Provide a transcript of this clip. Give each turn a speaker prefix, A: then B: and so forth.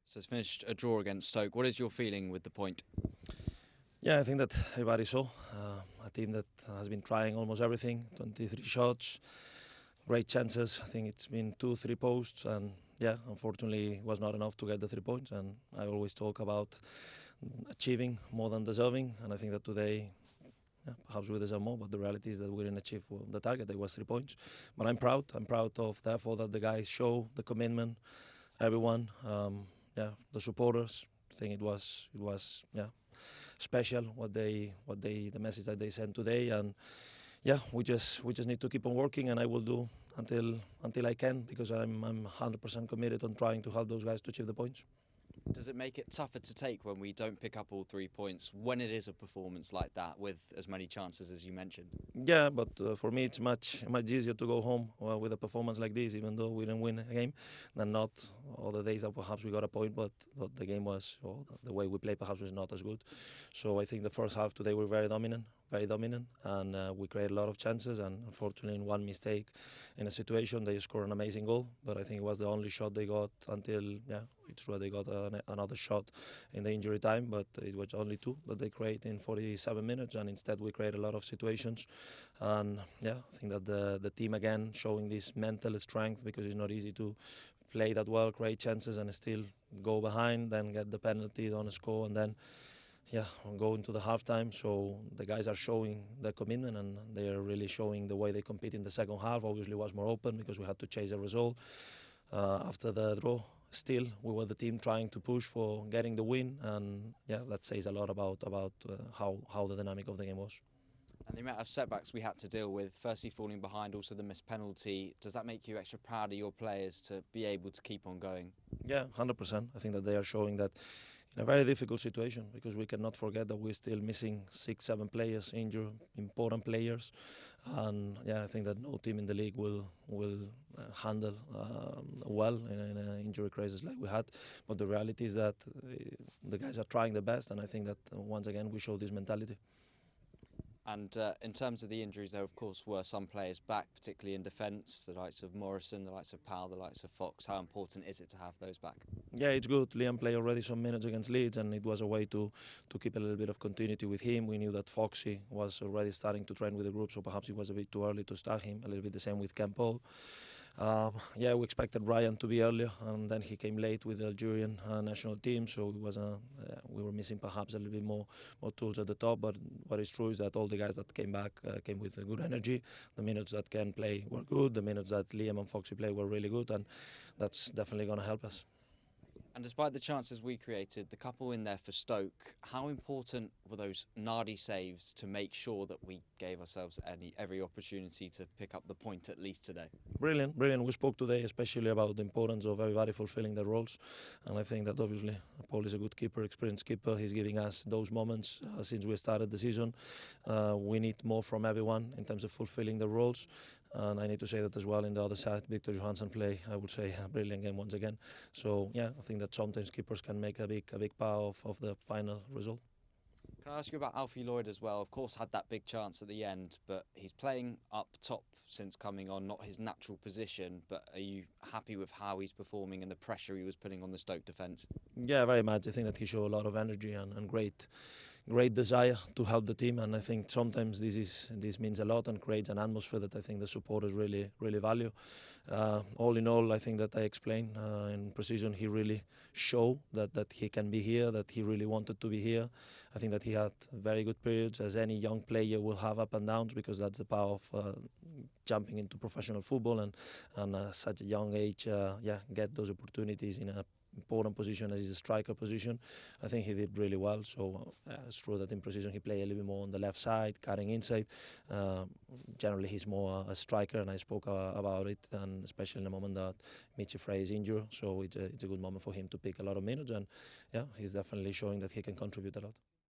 A: So it's finished a draw against Stoke. What is your feeling with the point?
B: Yeah, I think that everybody saw a team that has been trying almost everything, 23 shots, great chances. I think it's been 2-3 posts, and yeah, unfortunately it was not enough to get the 3 points. And I always talk about achieving more than deserving, and I think that today, yeah, perhaps we deserve more, but the reality is that we didn't achieve the target. That was 3 points. But I'm proud of the effort that the guys show, the commitment, everyone, the supporters. I think it was special the message that they sent today, and yeah, we just need to keep on working, and I will do until I can, because I'm 100% committed on trying to help those guys to achieve the points.
A: Does it make it tougher to take when we don't pick up all 3 points when it is a performance like that with as many chances as you mentioned?
B: Yeah, but for me it's much easier to go home with a performance like this, even though we didn't win a game, than not other days that perhaps we got a point, but the game was, or the way we play perhaps was not as good. So I think the first half today we're very dominant, and we created a lot of chances, and unfortunately in one mistake in a situation they scored an amazing goal, but I think it was the only shot they got until, it's true they got another shot in the injury time, but it was only 2 that they created in 47 minutes, and instead we created a lot of situations. And yeah, I think that the team again showing this mental strength, because it's not easy to play that well, create chances and still go behind, then get the penalty, don't score, and then go into the halftime. So the guys are showing the commitment, and they are really showing the way they compete in the second half. Obviously it was more open because we had to chase a result after the draw. Still, we were the team trying to push for getting the win, and yeah, that says a lot about how the dynamic of the game was.
A: And the amount of setbacks we had to deal with, firstly falling behind, also the missed penalty, does that make you extra proud of your players to be able to keep on going?
B: Yeah, 100%. I think that they are showing that in a very difficult situation, because we cannot forget that we're still missing 6-7 players, injured, important players, and yeah, I think that no team in the league will handle well in an injury crisis like we had. But the reality is that the guys are trying their best, and I think that once again we show this mentality.
A: And in terms of the injuries, there of course were some players back, particularly in defence, the likes of Morrison, the likes of Powell, the likes of Fox. How important is it to have those back?
B: Yeah, it's good. Liam played already some minutes against Leeds, and it was a way to keep a little bit of continuity with him. We knew that Foxy was already starting to train with the group, so perhaps it was a bit too early to start him. A little bit the same with Campbell. We expected Ryan to be earlier, and then he came late with the Algerian national team, so it was we were missing perhaps a little bit more tools at the top. But what is true is that all the guys that came back came with a good energy. The minutes that Ken play were good. The minutes that Liam and Foxy play were really good, and that's definitely going to help us.
A: And despite the chances we created, the couple in there for Stoke, how important were those Nardi saves to make sure that we gave ourselves every opportunity to pick up the point at least today?
B: Brilliant. We spoke today especially about the importance of everybody fulfilling their roles, and I think that obviously Paul is a good keeper, experienced keeper. He's giving us those moments since we started the season. We need more from everyone in terms of fulfilling the roles. And I need to say that as well in the other side, Victor Johansson play, I would say, a brilliant game once again. So yeah, I think that sometimes keepers can make a big part of the final result.
A: Can I ask you about Alfie Lloyd as well? Of course, had that big chance at the end, but he's playing up top since coming on, not his natural position. But are you happy with how he's performing and the pressure he was putting on the Stoke defence?
B: Yeah, very much. I think that he showed a lot of energy and great desire to help the team, and I think sometimes this means a lot and creates an atmosphere that I think the supporters really value. All in all, I think that I explained in precision, he really showed that he can be here, that he really wanted to be here. I think that he had very good periods, as any young player will have up and downs, because that's the power of jumping into professional football and such a young age, get those opportunities in a important position as his striker position. I think he did really well. So it's true that in precision he played a little bit more on the left side, cutting inside. Generally he's more a striker, and I spoke about it, and especially in the moment that Mitchie Frey is injured. So it's a good moment for him to pick a lot of minutes, and yeah, he's definitely showing that he can contribute a lot.